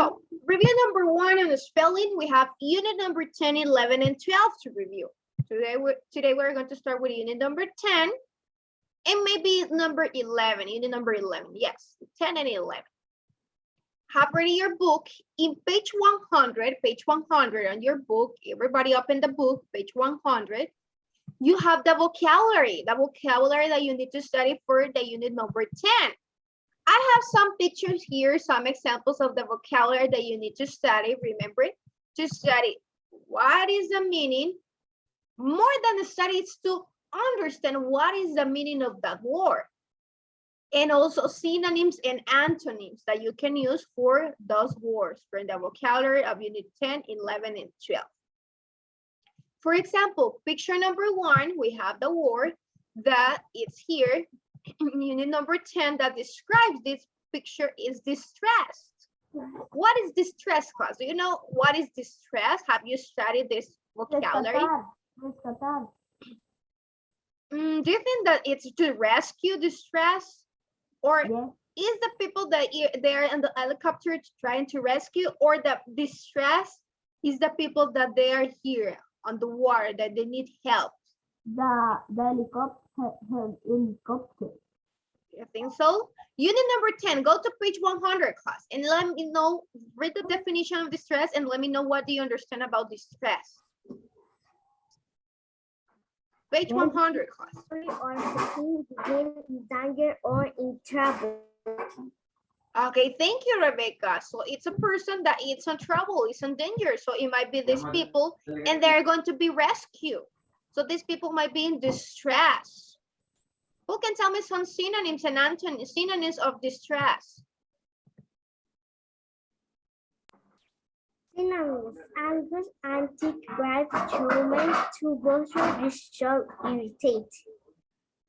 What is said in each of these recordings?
So review number 1 on the spelling. We have unit number 10, 11, and 12 to review. Today we're going to start with unit number 10 and maybe number 11, unit number 11. Yes, 10 and 11. Have ready your book in page 100 on your book. Everybody open the book, page 100. You have the vocabulary that you need to study for the unit number 10. I have some pictures here, some examples of the vocabulary that you need to study. Remember, to study what is the meaning. More than the study, it's to understand what is the meaning of that word. And also synonyms and antonyms that you can use for those words from the vocabulary of unit 10, 11, and 12. For example, picture number 1, we have the word that is here. Unit number 10 that describes this picture is distressed. What is distress, class? Do you know what is distress? Have you studied this vocabulary? Do you think that it's to rescue distress? Or is the people that they're in the helicopter trying to rescue, or the distress is the people that they are here on the water that they need help? The helicopter. You think so? Unit number 10, go to page 100, class, and let me know, read the definition of distress and let me know what do you understand about distress. Page 100, class. In danger or in trouble. Okay, thank you, Rebecca. So it's a person that is in trouble, is in danger. So it might be these people and they're going to be rescued. So these people might be in distress. Who can tell me some synonyms and antonyms, synonyms of distress? Synonyms: anxious, antic, gripe, torment, to bother, disturb, irritate.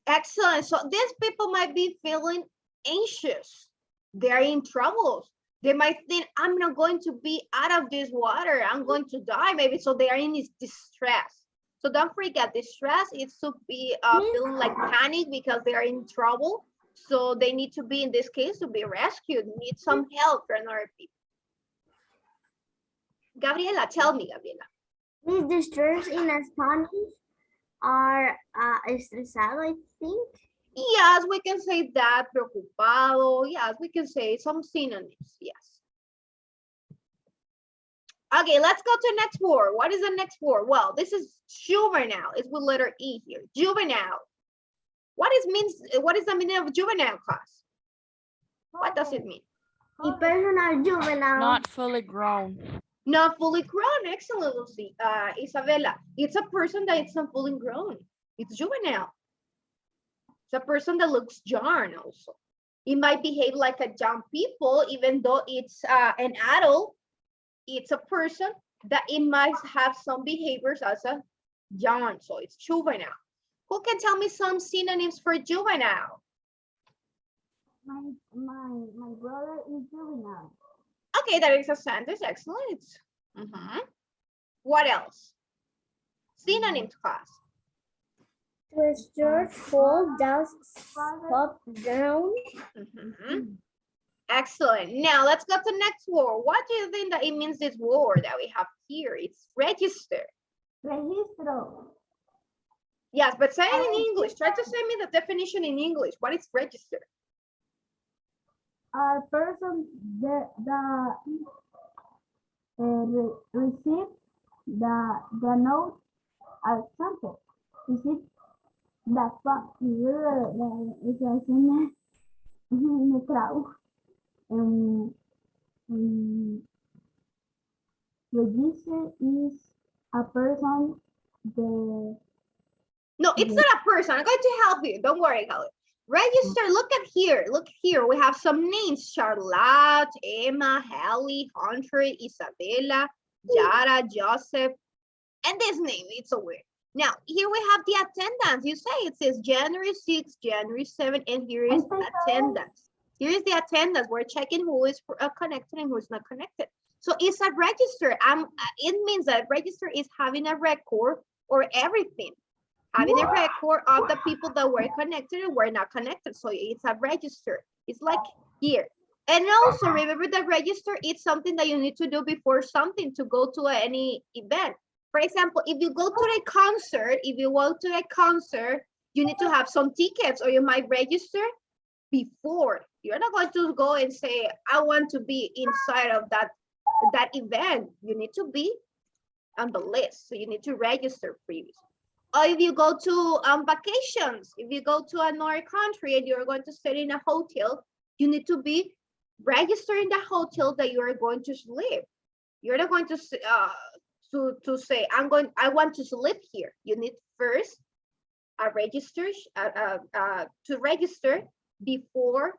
Excellent. So these people might be feeling anxious. They're in trouble. They might think, I'm not going to be out of this water. I'm going to die maybe. So they are in this distress. So don't forget, distress is to be feeling like panic because they are in trouble. So they need to be, in this case, to be rescued, need some help from other people. Gabriela, tell me, Gabriela. These distress in Spanish are estresado, I think. Yes, we can say that, preocupado. Yes, we can say some synonyms, yes. Okay, let's go to next word. What is the next word? Well, this is juvenile. It's with letter E here. Juvenile. What is the meaning of juvenile, class? What does it mean? A person are juvenile. Not fully grown. Not fully grown. Excellent, Lucy. Isabella, it's a person that is not fully grown. It's juvenile. It's a person that looks young also. It might behave like a young people, even though it's an adult. It's a person that it might have some behaviors as a young, so it's juvenile. Who can tell me some synonyms for juvenile? My brother is juvenile. Okay, that is a sentence. Excellent. What else? Synonyms, class. To start, fall, down, up, down. Excellent. Now let's go to the next word. What do you think that it means, this word that we have here? It's register. Registro. Yes, but say it in English. Try to send me the definition in English. What is register? A person receive the note, example, receive the fact, register is a person. No, it's not a person. I'm going to help you. Don't worry, Kelly. Register. Look at here. Look here. We have some names: Charlotte, Emma, Hallie, Hunter, Isabella, Yara, Joseph, and this name. It's so weird. Now here we have the attendance. You say it says January 6, January 7, and here is attendance. Here is the attendance. We're checking who is connected and who is not connected. So it's a register. It means that register is having a record or everything. Having a record of the people that were connected and were not connected. So it's a register. It's like here. And also remember that register is something that you need to do before something to go to any event. For example, if you go to a concert, if you go to a concert, you need to have some tickets or you might register before. You're not going to go and say, I want to be inside of that event. You need to be on the list. So you need to register previously. Or if you go to vacations, if you go to another country and you're going to stay in a hotel, you need to be registered in the hotel that you are going to sleep. You're not going to say I want to sleep here. You need first to register before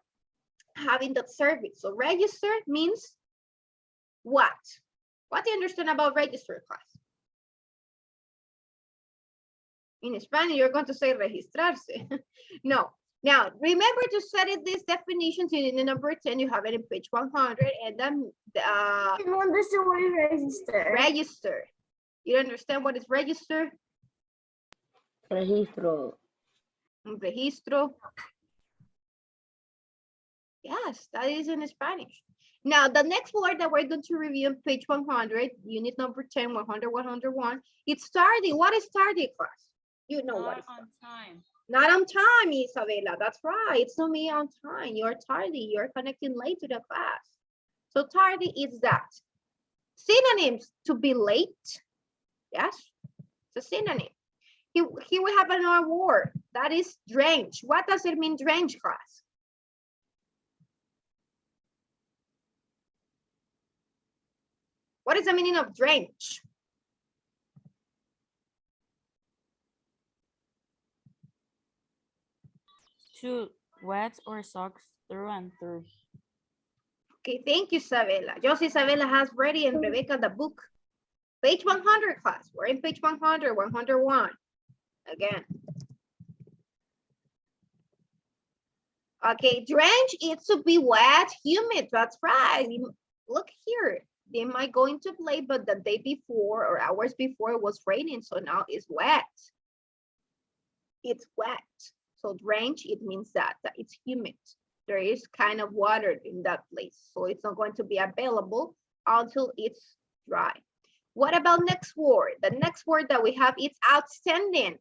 having that service. So register means what? What do you understand about register, class? In Spanish, you're going to say registrarse. No. Now, remember to study these definitions in the number 10. You have it in page 100. And then register. Register. You understand what is register? Registro. Registro. Yes, that is in Spanish. Now, the next word that we're going to review on page 100, unit number 10, 100, 101, it's tardy. What is tardy, class? You know what is on time. Not on time, Isabella. That's right. It's not me on time. You're tardy. You're connecting late to the class. So tardy is that. Synonyms to be late. Yes, it's a synonym. Here we have another word. That is drench. What does it mean, drench, class? What is the meaning of drench? To wet or socks through and through. Okay, thank you, Isabella. Josie Isabella has ready and Rebecca the book. Page 100, class. We're in page 100, 101. Again. Okay, drench is to be wet, humid. That's right. Look here. They might go into play, but the day before or hours before it was raining, so now it's wet. It's wet. So drench, it means that it's humid. There is kind of water in that place, so it's not going to be available until it's dry. What about next word? The next word that we have is outstanding.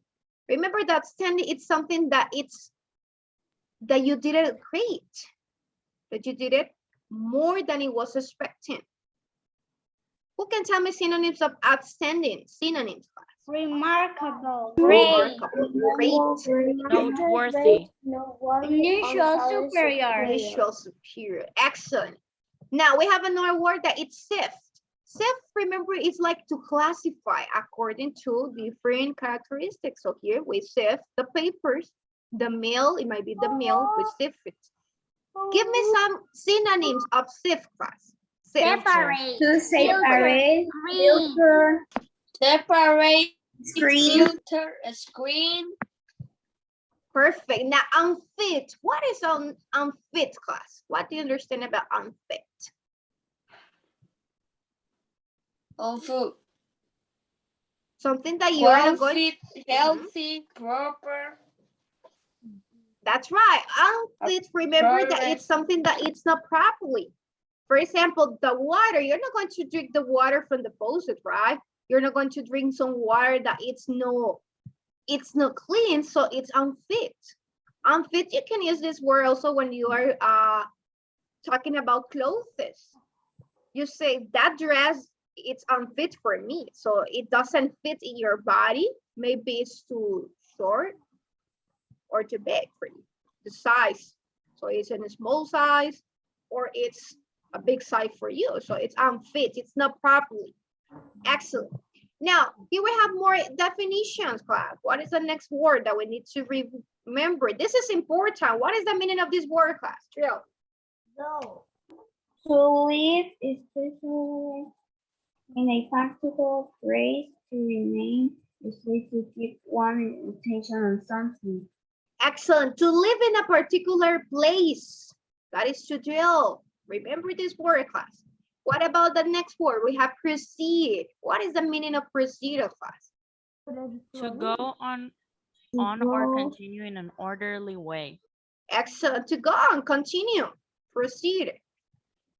Remember that outstanding, it's something that you did it great, that you did it more than it was expecting. Who can tell me synonyms of outstanding? Synonyms, class. Remarkable. Remarkable. Great. Noteworthy. Unusual superior. Unusual superior. Excellent. Now we have another word that it's sift. Sift, remember, is like to classify according to different characteristics. So here we sift the papers, the mail, it might be the mail, we sift it. Give me some synonyms of sift, class. Sift. Separate. To separate. Filter. Separate. Screen. Filter. Screen. Perfect. Now unfit. What is unfit, class? What do you understand about unfit? Food. Something that you are not going. Healthy, proper. That's right. Unfit, remember that it's something that it's not properly. For example, the water, you're not going to drink the water from the faucet, right? You're not going to drink some water that it's not clean, so it's unfit. Unfit, you can use this word also when you are talking about clothes. You say that dress, it's unfit for me, so it doesn't fit in your body. Maybe it's too short or too big for you. The size, so it's in a small size or it's a big size for you, so it's unfit, it's not properly. Excellent. Now here we have more definitions, class. What is the next word that we need to remember? This is important. What is the meaning of this word, class? Drill. No. To live is especially in a particular place, to remain is to keep one attention on something. Excellent. To live in a particular place. That is to drill. Remember this word, class. What about the next word? We have proceed. What is the meaning of proceed, class? To go on or continue in an orderly way. Excellent. To go on, continue, proceed.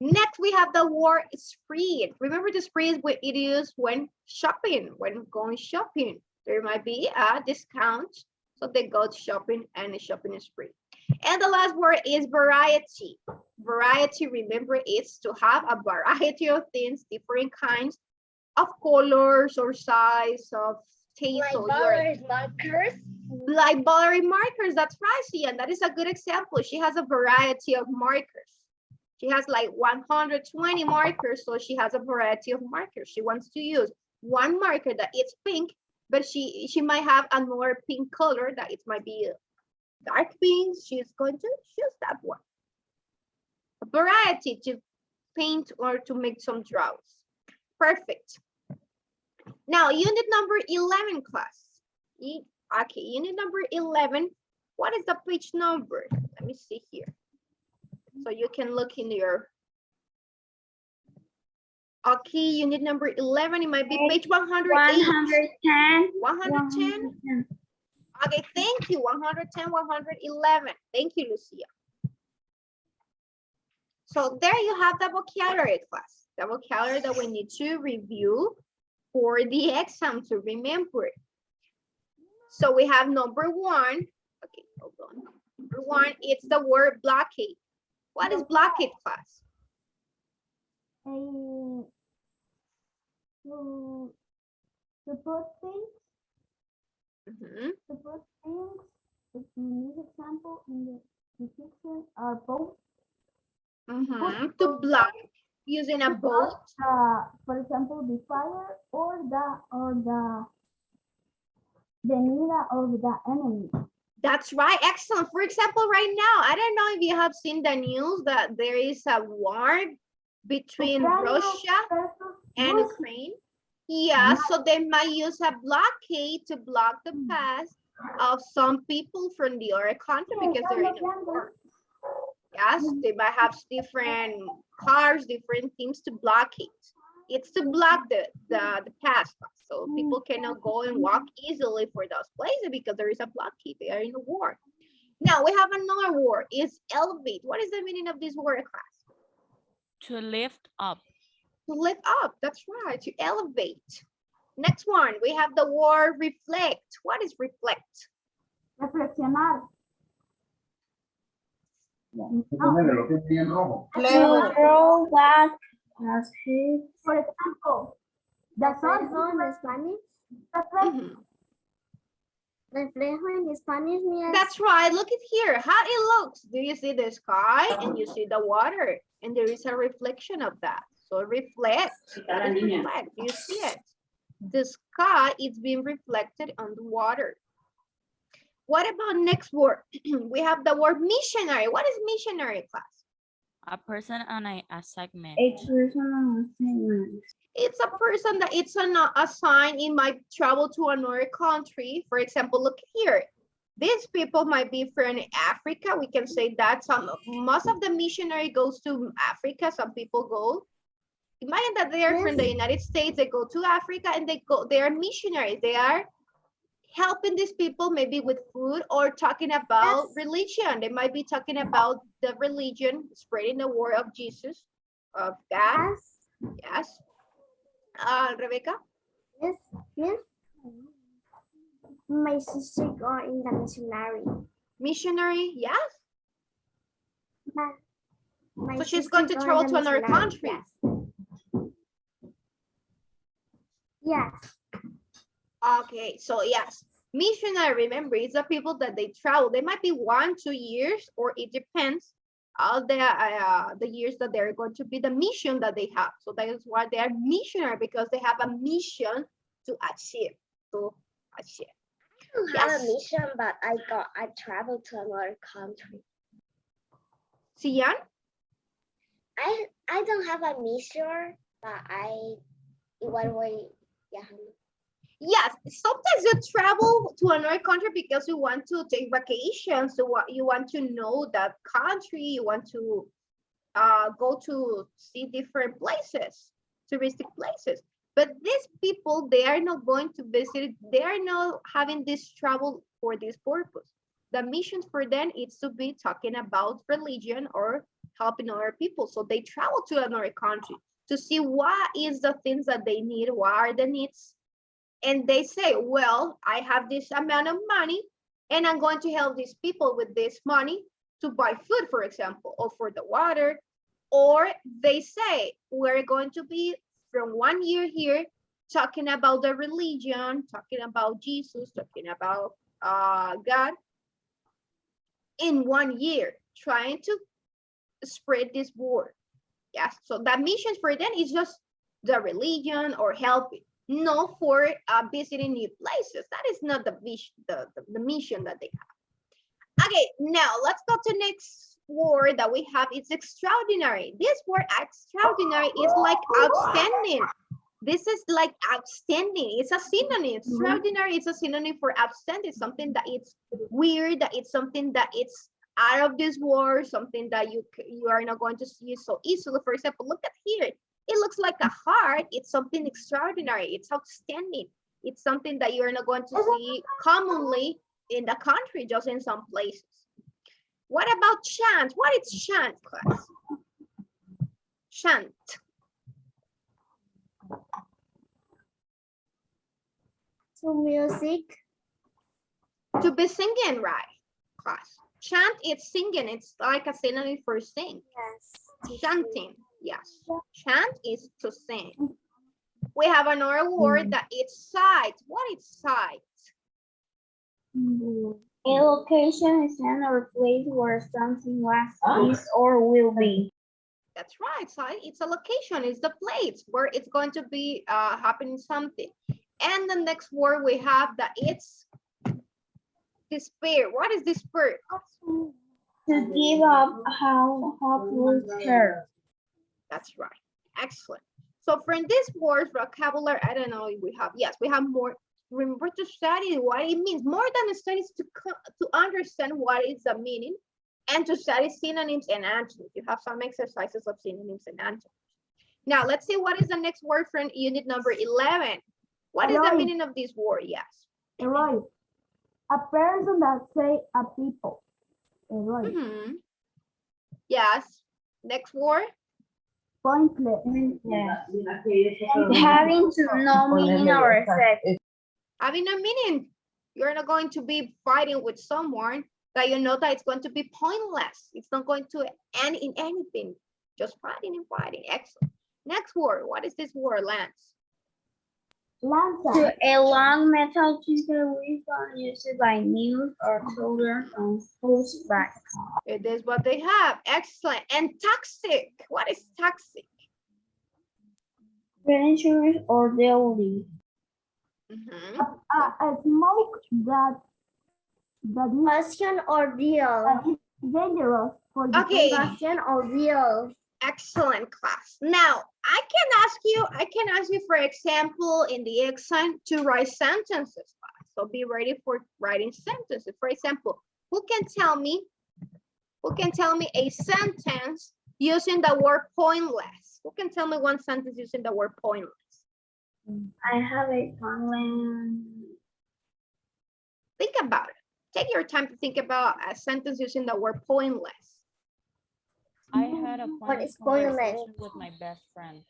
Next, we have the word spread. Remember the spread it is when shopping, when going shopping. There might be a discount, so they go shopping and a shopping spree. And the last word is variety. Variety, remember, is to have a variety of things, different kinds of colors or size of taste. Like So colors, markers. like Valerie markers, that's right, Sian. That is a good example. She has a variety of markers. She has like 120 markers, so she has a variety of markers. She wants to use one marker that is pink, but she might have another pink color that it might be dark pink. She's going to choose that one. A variety to paint or to make some draws. Perfect. Now, unit number 11, class. Okay, unit number 11. What is the page number? Let me see here. So you can look in your. Okay, unit number 11, it might be page 108. 110. 110. Okay, thank you. 110, 111. Thank you, Lucia. So there you have the vocabulary class. The vocabulary that we need to review for the exam to remember. So we have number 1. Okay, hold on. Number 1, it's the word blockade. What is blockade, class? To put things, Mhm. in this example, in the description are both. To block using a boat. For example, the fire or the needle of the enemy. That's right, excellent. For example, right now, I don't know if you have seen the news that there is a war between Russia and Ukraine. Yeah, so they might use a blockade to block the path of some people from the other country because they're in a war. Yes, they might have different cars, different things to block it. It's to block the path, so people cannot go and walk easily for those places because there is a blockade. They are in a war. Now we have another word. Is elevate. What is the meaning of this word, class? To lift up. To lift up. That's right. To elevate. Next one, we have the word reflect. What is reflect? Reflexionar. Throw back. For example, the sun in Spanish. Mhm. Reflejo en Spanish means. That's right. Look at here. How it looks. Do you see the sky and you see the water? And there is a reflection of that. So reflect. Reflect. You see it. The sky is being reflected on the water. What about next word? We have the word missionary. What is missionary, class? A person on a assignment. It's a person that it's assigned. It might travel to another country. For example, look here. These people might be from Africa. We can say that most of the missionary goes to Africa. Some people go. Imagine that they are from the United States. They go to Africa and they are missionaries. They are helping these people maybe with food or talking about religion. They might be talking about the religion, spreading the word of Jesus, of God. Yes. Rebecca? Yes. My sister go in the missionary. Missionary, yes. My So she's going to travel to another country. Yes. Okay, so yes. Missionary, remember, it's the people that they travel. They might be 1-2 years, or it depends on the years that they're going to be the mission that they have. So that is why they are missionary, because they have a mission to achieve. I don't have a mission, but I traveled to another country. Sian? I don't have a mission, but Yes, sometimes you travel to another country because you want to take vacations. So you want to know that country, you want to go to see different places, touristic places. But these people, they are not going to visit, they are not having this travel for this purpose. The mission for them is to be talking about religion or helping other people. So they travel to another country to see what is the things that they need, what are the needs. And they say, well, I have this amount of money and I'm going to help these people with this money to buy food, for example, or for the water. Or they say, we're going to be from 1 year here talking about the religion, talking about Jesus, talking about God in 1 year, trying to spread this word. Yes, so that mission for them is just the religion or helping, not for visiting new places. That is not the mission, the mission that they have. Okay, now let's go to next word that we have. It's extraordinary. This word extraordinary is like outstanding. This is like outstanding. It's a synonym. Extraordinary is a synonym for outstanding. Something that it's weird, that it's something that it's out of this world, something that you are not going to see so easily. For example, look at here. It looks like a heart. It's something extraordinary. It's outstanding. It's something that you're not going to see commonly in the country, just in some places. What about chant? What is chant, class? Chant. To music. To be singing, right, class? Chant is singing. It's like a synonym for sing. Yes. Chanting, yes. Chant is to sing. We have another word that is sight. What is sight? A location is another place where something was, is, or will be. That's right, sight. It's a location. It's the place where it's going to be happening something. And the next word we have that it's despair. What is despair? To give up how hopeless hurt. That's right. Excellent. So from this word vocabulary, I don't know if we have, yes, we have more. Remember to study what it means. More than studies to understand what is the meaning and to study synonyms and antonyms. You have some exercises of synonyms and antonyms. Now let's see what is the next word from unit number 11. What is the meaning of this word? Yes. Right. A person that say a people. Right. Yes. Next word. Pointless. Having to no meaning or effect. Having no meaning. You're not going to be fighting with someone that you know that it's going to be pointless. It's not going to end in anything. Just fighting and fighting. Excellent. Next word. What is this word, Lance? Lanza. A long metal chisel weapon used by mules or children on horseback. It is what they have. Excellent. And toxic. What is toxic? Dangerous or deadly. A smoke that is Passion or deal. dangerous for the Okay. Passion or deal. Excellent, class. Now, I can ask you, for example, in the exam to write sentences, class. So be ready for writing sentences. For example, who can tell me a sentence using the word pointless? Who can tell me one sentence using the word pointless? I have a comment. Think about it. Take your time to think about a sentence using the word pointless. I had a What pointless is pointless? conversation with my best friend.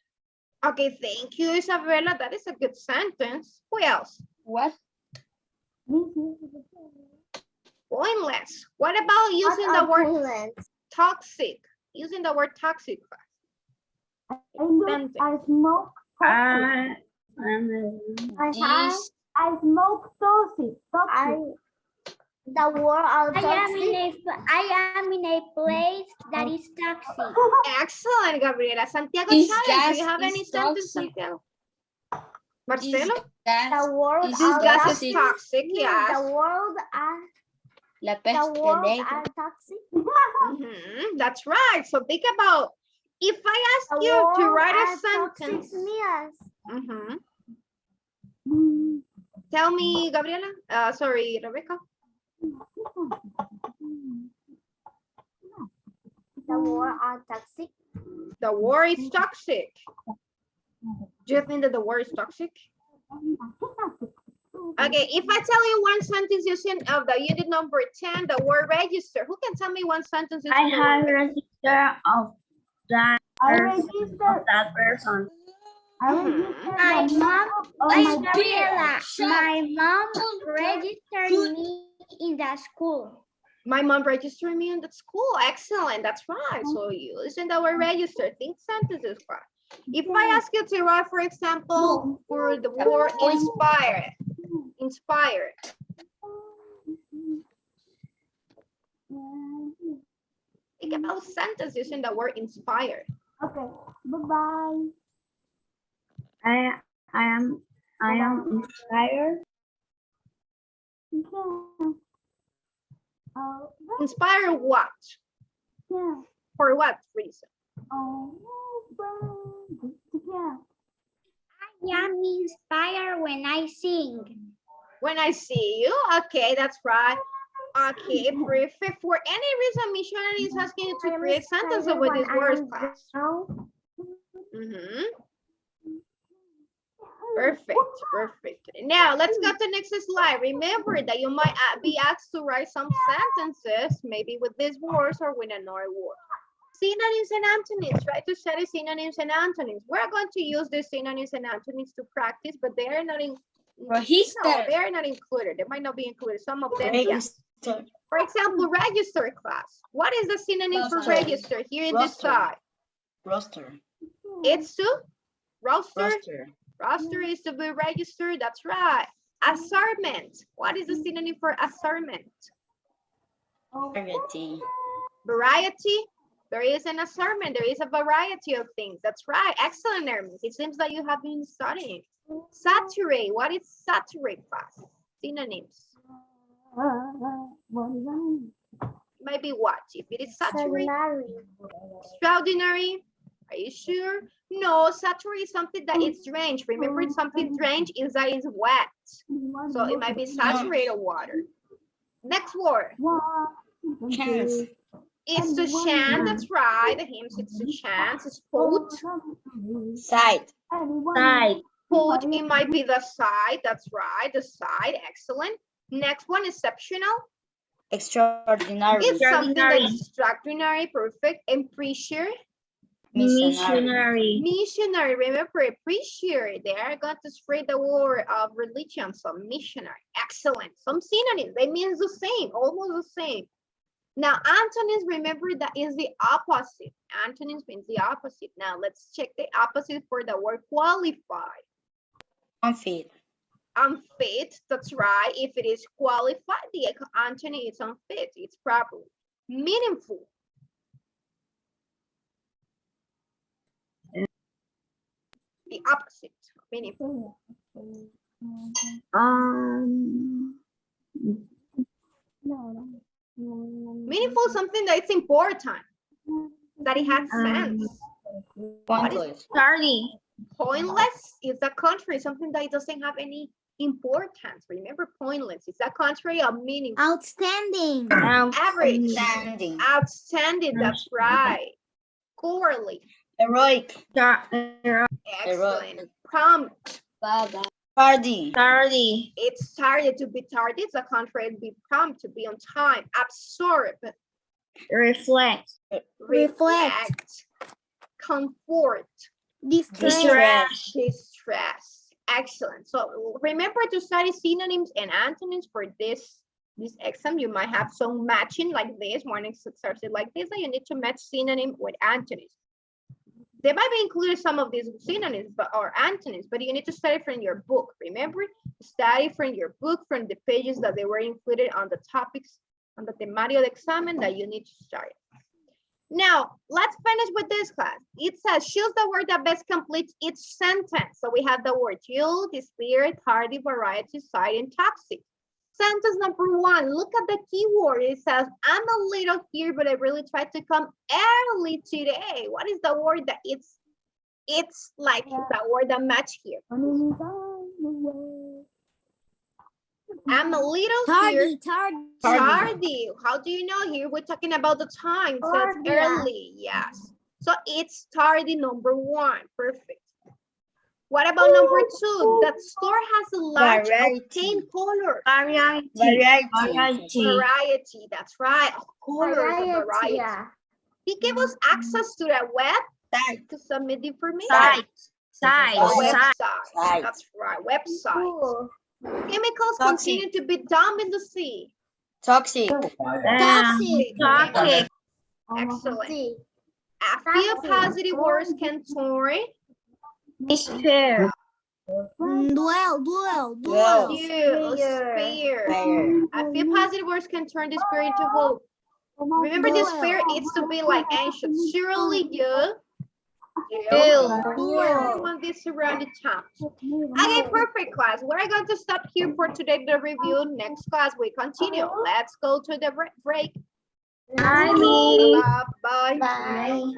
Okay, thank you, Isabella. That is a good sentence. Who else? What? Pointless. What about using the word toxic? Using the word toxic. I smoke toxic. I smoke toxic. The word I am in a place that is toxic. Excellent, Gabriela. Santiago This Chavez, gas do you have any is sentence, toxic. Santiago? Marcelo? The word This This gas toxic. is toxic, yes. The world La peste negra. toxic. That's right. So think about, if I ask you to write a sentence. Tell me, Gabriela. Sorry, Rebecca. The word are toxic. The war is toxic. Do you think that the war is toxic? Okay, if I tell you one sentence using of the unit number 10, the word register, who can tell me one sentence using I the have word register? registered of that I person. registered. Person. I Mhm. registered My the mom, name of my my mom registered me in the school. My mom registered me in the school. Excellent, that's right. So you using the word register, think sentences class. If I ask you to write, for example, for the word inspire, inspire. Think about sentences using the word inspire. Okay, bye-bye. I am inspired. Yeah. Inspire what? Yeah. For what reason? Oh, yeah. I am inspired when I sing. When I see you, okay, that's right. Okay, perfect. For any reason, Miss Shannon is asking you to create sentences with these words, class. Mhm. Perfect, perfect. Now, let's go to the next slide. Remember that you might be asked to write some sentences, maybe with these words or with another word. Synonyms and antonyms, try to study synonyms and antonyms. We're going to use these synonyms and antonyms to practice, but they are not in, no, they are not included. They might not be included. Some of them, yes. For example, register class. What is the synonym for register here in this side? Roster. It's to roster. Roster. Roster is to be registered. That's right. Assignment. What is the synonym for assignment? Variety. Variety. There is an assignment. There is a variety of things. That's right. Excellent, Hermes. It seems that you have been studying. Saturate. What is saturate class? Synonyms. Might be what? If it is saturate. Extraordinary. Are you sure? No, saturate is something that is drenched. Remember, something drenched is that it's wet. So it might be saturated water. Next word. Chance. It's to chant. That's right. The hymns, it's to chant. It's put. Side. Side. Put, it might be the side. That's right. The side. Excellent. Next one, exceptional. Extraordinary. It's something that's extraordinary. Perfect. And preacher. Missionary. Missionary, remember, preacher, they are going to spread the word of religion, so missionary, excellent. Some synonyms, they mean the same, almost the same. Now, antonyms, remember, that is the opposite. Antonyms means the opposite. Now, let's check the opposite for the word qualified. Unfit. Unfit, that's right. If it is qualified, the antony is unfit, it's proper. Meaningful. The opposite, meaningful. Meaningful, something that it's important, that it has sense. Pointless. Pointless is the contrary, something that doesn't have any importance. Remember, pointless is the contrary of meaningful. Outstanding. Average. Standing. Outstanding, that's right. Poorly. Heroic. Excellent. Prompt. Tardy. It's tardy, to be tardy. It's the contrary to be prompt, to be on time. Absorb. Reflect. Comfort. Distress. Distress. Excellent. So remember to study synonyms and antonyms for this exam. You might have some matching like this, morning exercise like this, and you need to match synonym with antonyms. They might be included some of these synonyms or antonyms, but you need to study from your book. Remember, study from your book, from the pages that they were included on the topics, on the temario de examen that you need to study. Now, let's finish with this class. It says, choose the word that best completes each sentence. So we have the word chill, despair, tardy, variety, side, and toxic. Sentence number 1, look at the keyword. It says, I'm a little here, but I really tried to come early today. What is the word that it's like the word that match here? I'm a little here. Tardy. How do you know? Here we're talking about the time. So it's early. Yes. So it's tardy number 1. Perfect. What about number 2? That store has a lot of Variety. paint colors. Variety. Variety, that's right. Of colors and variety. yeah. He gave us access to the web Site. to submit information. Site. A website. Site. That's right, website. Cool. Chemicals Toxic. continue to be dumped in the sea. Toxic. Toxic. Toxic. Excellent. See. A few Toxic. positive words can turn Despair. Duel. Well. you spare. Fire. A few positive words can turn despair into hope. Remember, despair needs to be like anxious. Surely you want this around the town. Okay, perfect, class. We're going to stop here for today the review. Next class we continue. Let's go to the break. Bye. Bye. Bye.